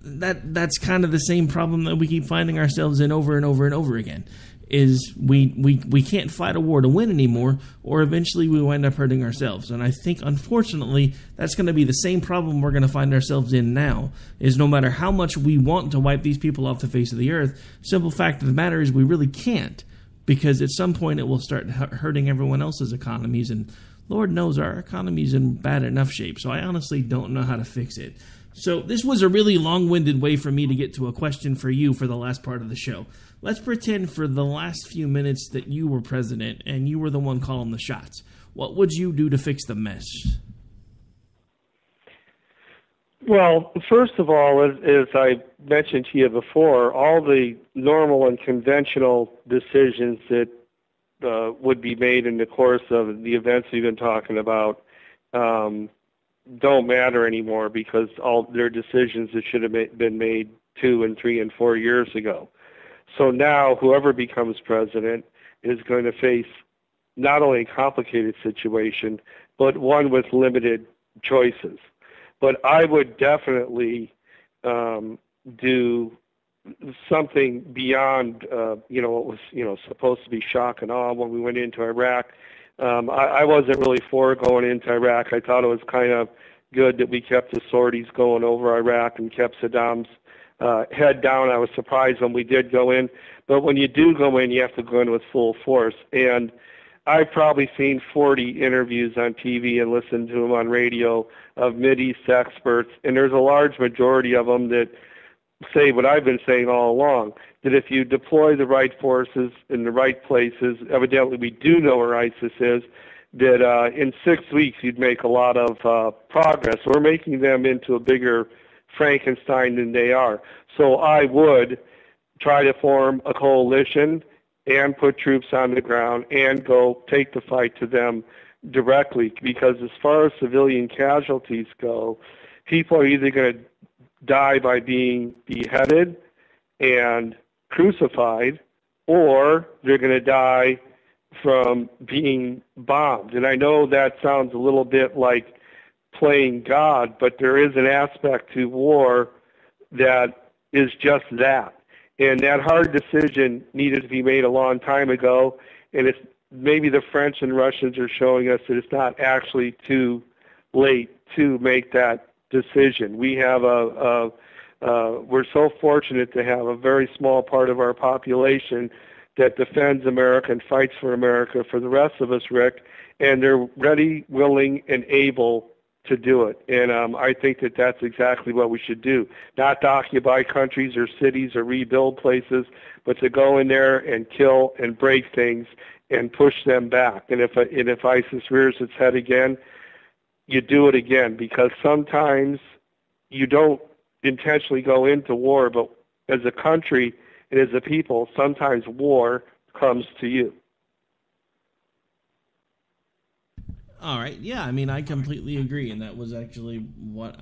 that's kind of the same problem that we keep finding ourselves in over and over and over again, is we can't fight a war to win anymore, or eventually we wind up hurting ourselves. And I think, unfortunately, that's going to be the same problem we're going to find ourselves in now, is no matter how much we want to wipe these people off the face of the earth, simple fact of the matter is we really can't, because at some point it will start hurting everyone else's economies, and Lord knows our economy's in bad enough shape, so I honestly don't know how to fix it. So this was a really long-winded way for me to get to a question for you for the last part of the show. Let's pretend for the last few minutes that you were president and you were the one calling the shots. What would you do to fix the mess?
Well, first of all, as I mentioned to you before, all the normal and conventional decisions that would be made in the course of the events we've been talking about don't matter anymore, because all their decisions that should have been made 2 and 3 and 4 years ago. So now whoever becomes president is going to face not only a complicated situation, but one with limited choices. But I would definitely do something beyond, what was, supposed to be shock and awe when we went into Iraq. I wasn't really for going into Iraq. I thought it was kind of good that we kept the sorties going over Iraq and kept Saddam's head down. I was surprised when we did go in. But when you do go in, you have to go in with full force. And I've probably seen 40 interviews on TV and listened to them on radio of Mideast experts, and there's a large majority of them that say what I've been saying all along, that if you deploy the right forces in the right places, evidently we do know where ISIS is, that in 6 weeks you'd make a lot of progress. We're making them into a bigger Frankenstein than they are. So I would try to form a coalition and put troops on the ground and go take the fight to them directly, because as far as civilian casualties go, people are either going to die by being beheaded and crucified, or they're going to die from being bombed. And I know that sounds a little bit like playing God, but there is an aspect to war that is just that. And that hard decision needed to be made a long time ago, and it's maybe the French and Russians are showing us that it's not actually too late to make that decision. We have we're so fortunate to have a very small part of our population that defends America and fights for America for the rest of us, Rick, and they're ready, willing, and able to do it. And I think that that's exactly what we should do. Not to occupy countries or cities or rebuild places, but to go in there and kill and break things and push them back. And if ISIS rears its head again, you do it again, because sometimes you don't intentionally go into war, but as a country and as a people, sometimes war comes to you.
All right. Yeah, I mean, I completely agree, and that was actually what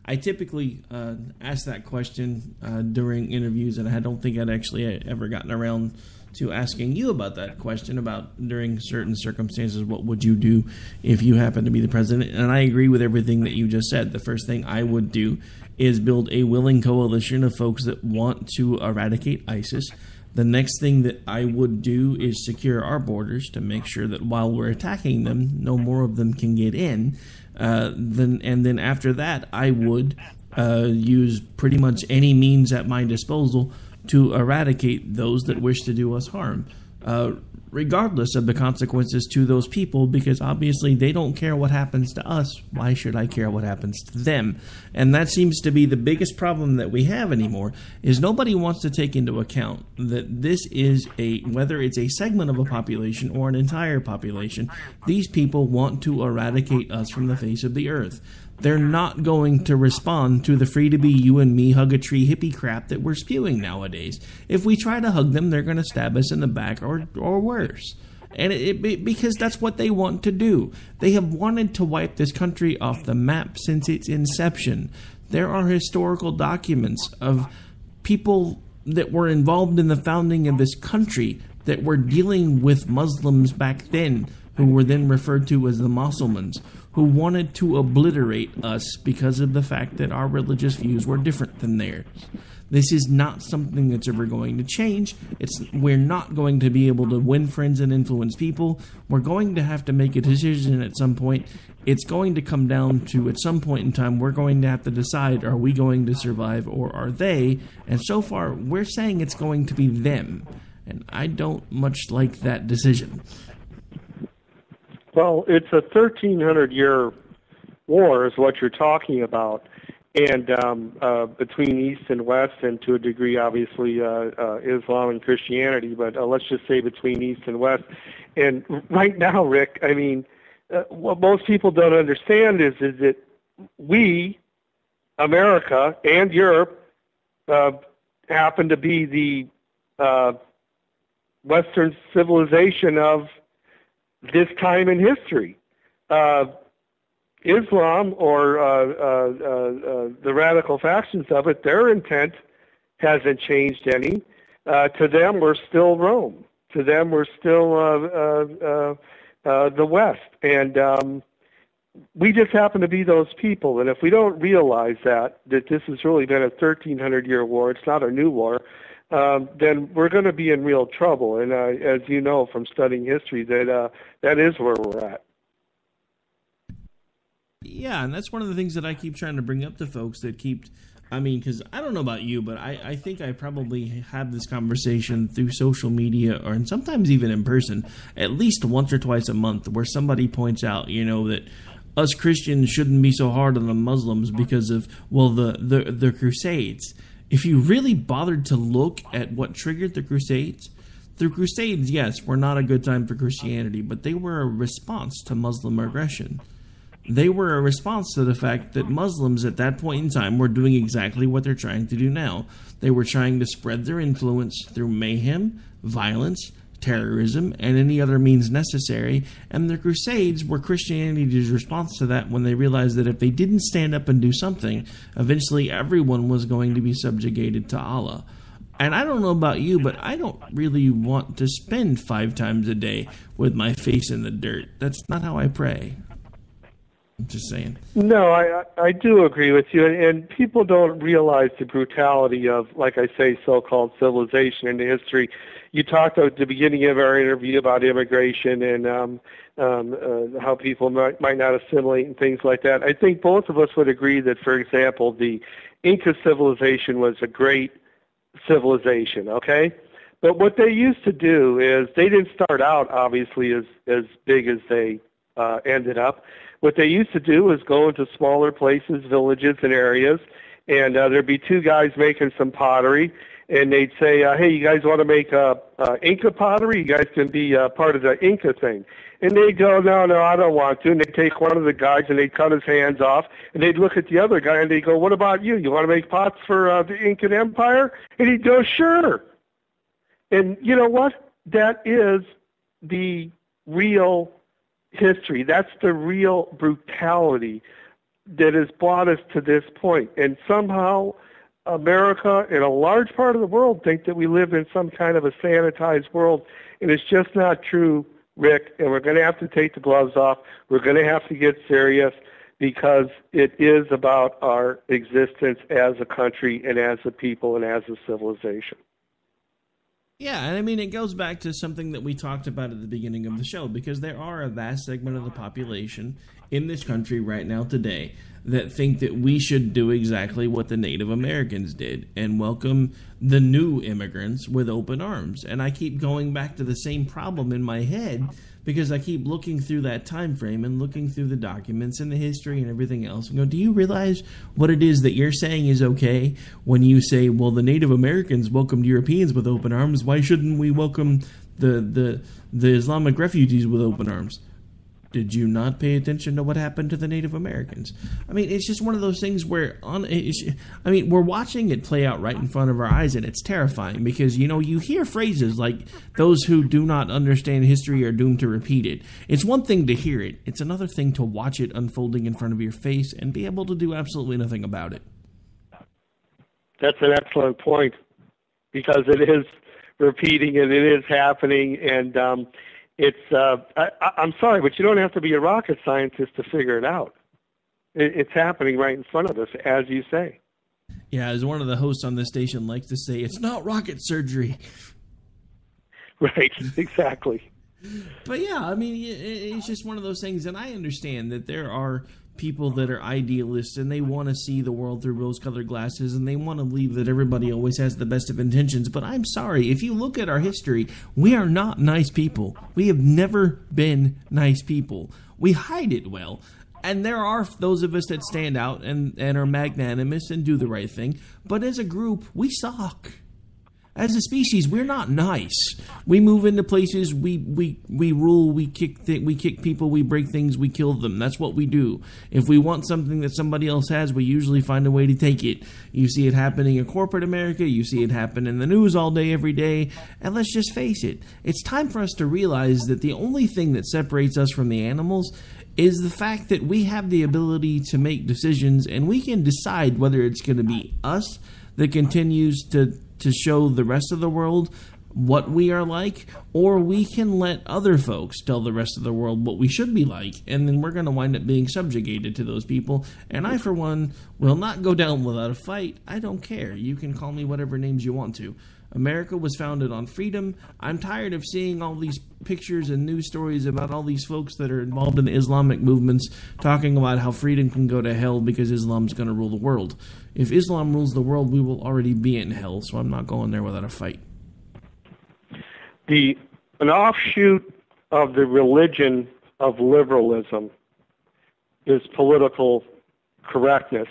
I typically ask that question during interviews, and I don't think I'd actually ever gotten around to asking you about that question about during certain circumstances, what would you do if you happen to be the president? And I agree with everything that you just said. The first thing I would do is build a willing coalition of folks that want to eradicate ISIS. The next thing that I would do is secure our borders to make sure that while we're attacking them, no more of them can get in. Then after that, I would use pretty much any means at my disposal to eradicate those that wish to do us harm, regardless of the consequences to those people, because obviously they don't care what happens to us. Why should I care what happens to them? And that seems to be the biggest problem that we have anymore, is nobody wants to take into account that this is whether it's a segment of a population or an entire population, these people want to eradicate us from the face of the earth. They're not going to respond to the free-to-be you and me hug-a-tree hippie crap that we're spewing nowadays. If we try to hug them, they're going to stab us in the back or worse. And because that's what they want to do. They have wanted to wipe this country off the map since its inception. There are historical documents of people that were involved in the founding of this country that were dealing with Muslims back then, who were then referred to as the Mussulmans, who wanted to obliterate us because of the fact that our religious views were different than theirs. This is not something that's ever going to change. We're not going to be able to win friends and influence people. We're going to have to make a decision at some point. It's going to come down to, at some point in time, we're going to have to decide, are we going to survive or are they? And so far, we're saying it's going to be them. And I don't much like that decision.
Well, it's a 1,300-year war is what you're talking about, and between East and West, and to a degree, obviously, Islam and Christianity, but let's just say between East and West. And right now, Rick, I mean, what most people don't understand is that we America and Europe happened to be the Western civilization of this time in history. Islam or the radical factions of it, their intent hasn't changed any. To them, we're still Rome. To them, we're still the West. And we just happen to be those people. And if we don't realize that this has really been a 1,300-year war, it's not a new war, then we're going to be in real trouble. And as you know from studying history, that is where we're at.
Yeah, and that's one of the things that I keep trying to bring up to folks that keep, because I don't know about you, but I think I probably have this conversation through social media and sometimes even in person at least once or twice a month where somebody points out, that us Christians shouldn't be so hard on the Muslims because of, the Crusades. If you really bothered to look at what triggered the Crusades, yes, were not a good time for Christianity, but they were a response to Muslim aggression. They were a response to the fact that Muslims at that point in time were doing exactly what they're trying to do now. They were trying to spread their influence through mayhem, violence, terrorism, and any other means necessary, and the Crusades were Christianity's response to that when they realized that if they didn't stand up and do something, eventually everyone was going to be subjugated to Allah. And I don't know about you, but I don't really want to spend 5 times a day with my face in the dirt. That's not how I pray. I'm just saying. No,
I do agree with you, and people don't realize the brutality of, like I say, so-called civilization in history. You talked at the beginning of our interview about immigration and how people might not assimilate and things like that. I think both of us would agree that, for example, the Inca civilization was a great civilization, okay? But what they used to do is they didn't start out, obviously, as big as they ended up. What they used to do was go into smaller places, villages, and areas, and there'd be 2 guys making some pottery, and they'd say, hey, you guys want to make Inca pottery? You guys can be part of the Inca thing. And they'd go, no, I don't want to. And they'd take one of the guys, and they'd cut his hands off, and they'd look at the other guy, and they'd go, what about you? You want to make pots for the Incan Empire? And he'd go, sure. And you know what? That is the real history. That's the real brutality that has brought us to this point. And somehow America and a large part of the world think that we live in some kind of a sanitized world, and it's just not true, Rick, and we're going to have to take the gloves off. We're going to have to get serious because it is about our existence as a country and as a people and as a civilization.
Yeah, and it goes back to something that we talked about at the beginning of the show, because there are a vast segment of the population in this country right now today that think that we should do exactly what the Native Americans did and welcome the new immigrants with open arms. And I keep going back to the same problem in my head because I keep looking through that time frame and looking through the documents and the history and everything else and go, do you realize what it is that you're saying is okay when you say, well, the Native Americans welcomed Europeans with open arms, why shouldn't we welcome the Islamic refugees with open arms? Did you not pay attention to what happened to the Native Americans? It's just one of those things where, we're watching it play out right in front of our eyes, and it's terrifying because, you hear phrases like, those who do not understand history are doomed to repeat it. It's one thing to hear it. It's another thing to watch it unfolding in front of your face and be able to do absolutely nothing about it.
That's an excellent point because it is repeating and it is happening, and I'm sorry, but you don't have to be a rocket scientist to figure it out. It's happening right in front of us, as you say.
Yeah, as one of the hosts on this station likes to say, it's not rocket surgery.
Right, exactly.
But yeah, it's just one of those things, and I understand that there are people that are idealists and they want to see the world through rose-colored glasses and they want to believe that everybody always has the best of intentions. But I'm sorry, if you look at our history, we are not nice people. We have never been nice people. We hide it well. And there are those of us that stand out and are magnanimous and do the right thing. But as a group, we suck. As a species, we're not nice. We move into places, we rule, we kick people, we break things, we kill them. That's what we do. If we want something that somebody else has, we usually find a way to take it. You see it happening in corporate America. You see it happen in the news all day, every day. And let's just face it. It's time for us to realize that the only thing that separates us from the animals is the fact that we have the ability to make decisions, and we can decide whether it's going to be us that continues to show the rest of the world what we are like, or we can let other folks tell the rest of the world what we should be like, and then we're going to wind up being subjugated to those people. And I, for one, will not go down without a fight. I don't care. You can call me whatever names you want to. America was founded on freedom. I'm tired of seeing all these pictures and news stories about all these folks that are involved in the Islamic movements talking about how freedom can go to hell because Islam's going to rule the world. If Islam rules the world, we will already be in hell, so I'm not going there without a fight.
An offshoot of the religion of liberalism is political correctness,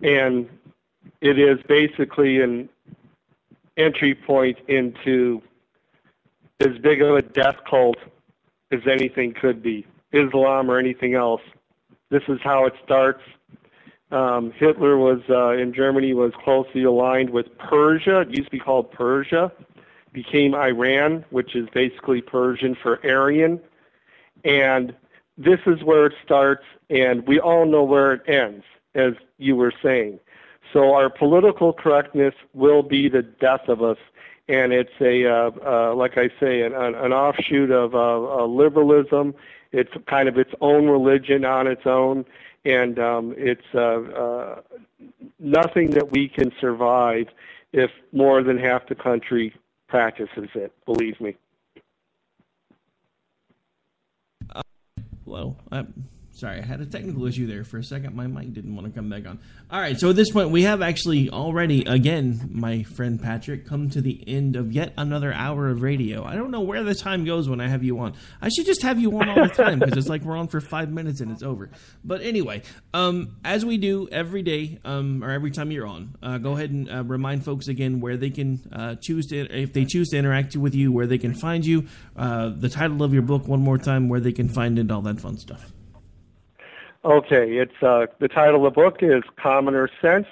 and it is basically an entry point into as big of a death cult as anything could be, Islam or anything else. This is how it starts. Hitler was in Germany, was closely aligned with Persia. It used to be called Persia. Became Iran, which is basically Persian for Aryan. And this is where it starts, and we all know where it ends, as you were saying. So our political correctness will be the death of us, and it's like I say, an offshoot of liberalism. It's kind of its own religion on its own, and it's nothing that we can survive if more than half the country practices it, believe me.
Hello. Sorry, I had a technical issue there for a second. My mic didn't want to come back on. All right, so at this point, we have actually already, again, my friend Patrick, come to the end of yet another hour of radio. I don't know where the time goes when I have you on. I should just have you on all the time, because it's like we're on for 5 minutes and it's over. But anyway, as we do every day, or every time you're on, go ahead and remind folks again where they can choose to, if they choose to interact with you, where they can find you, the title of your book one more time, where they can find it, all that fun stuff.
Okay, it's the title of the book is Commoner Sense,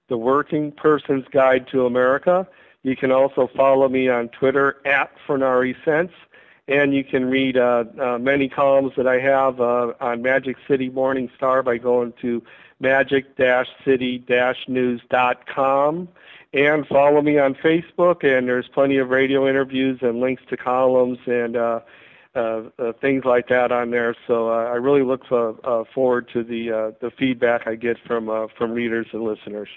The Working Person's Guide to America. You can also follow me on Twitter @FornariSense, and you can read many columns that I have on Magic City Morning Star by going to magic-city-news.com, and follow me on Facebook, and there's plenty of radio interviews and links to columns and things like that on there. So I really look forward to the feedback I get from readers and listeners.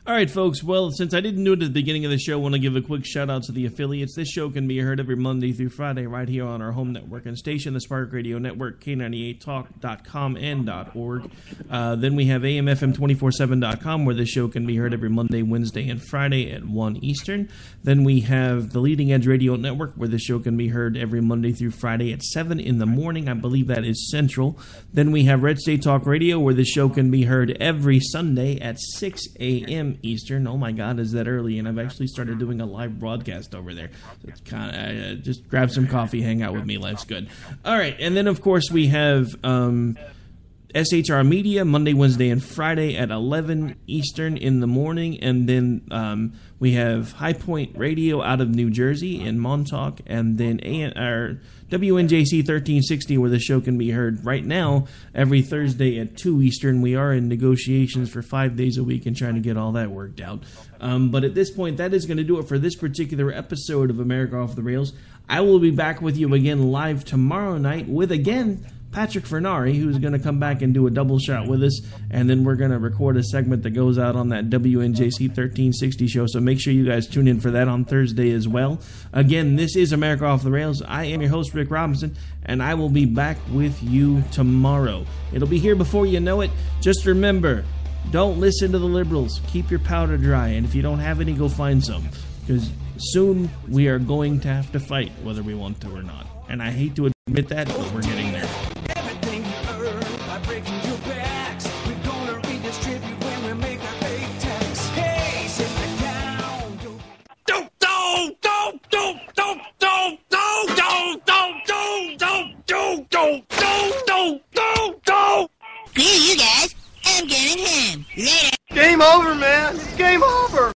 All right, folks. Well, since I didn't do it at the beginning of the show, I want to give a quick shout-out to the affiliates. This show can be heard every Monday through Friday right here on our home network and station, the Spark Radio Network, K98Talk.com and .org. Then we have AMFM247.com, where this show can be heard every Monday, Wednesday, and Friday at 1 Eastern. Then we have the Leading Edge Radio Network, where this show can be heard every Monday through Friday at 7 in the morning. I believe that is Central. Then we have Red State Talk Radio, where this show can be heard every Sunday at 6 a.m. Eastern. Oh my God, is that early? And I've actually started doing a live broadcast over there. So it's kind of just grab some coffee, hang out with me. Life's good. All right, and then of course we have SHR Media Monday, Wednesday, and Friday at 11 Eastern in the morning, and then we have High Point Radio out of New Jersey in Montauk, and then WNJC 1360, where the show can be heard right now every Thursday at 2 Eastern. We are in negotiations for 5 days a week and trying to get all that worked out. But at this point, that is going to do it for this particular episode of America Off the Rails. I will be back with you again live tomorrow night with, again, Patrick Fornari, who's going to come back and do a double shot with us, and then we're going to record a segment that goes out on that WNJC 1360 show, so make sure you guys tune in for that on Thursday as well. Again, this is America Off the Rails. I am your host, Rick Robinson, and I will be back with you tomorrow. It'll be here before you know it. Just remember, don't listen to the liberals. Keep your powder dry, and if you don't have any, go find some, because soon we are going to have to fight whether we want to or not. And I hate to admit that, but we're getting there.
Screw you guys. I'm going home. Later.
Game over, man. It's game over.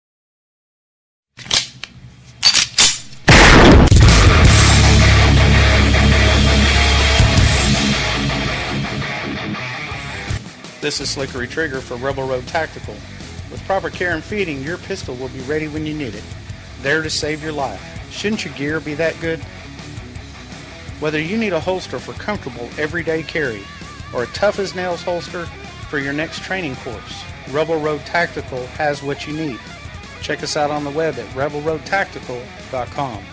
This is Slickery Trigger for Rebel Road Tactical. With proper care and feeding, your pistol will be ready when you need it. There to save your life. Shouldn't your gear be that good? Whether you need a holster for comfortable everyday carry or a tough-as-nails holster for your next training course, Rebel Road Tactical has what you need. Check us out on the web at rebelroadtactical.com.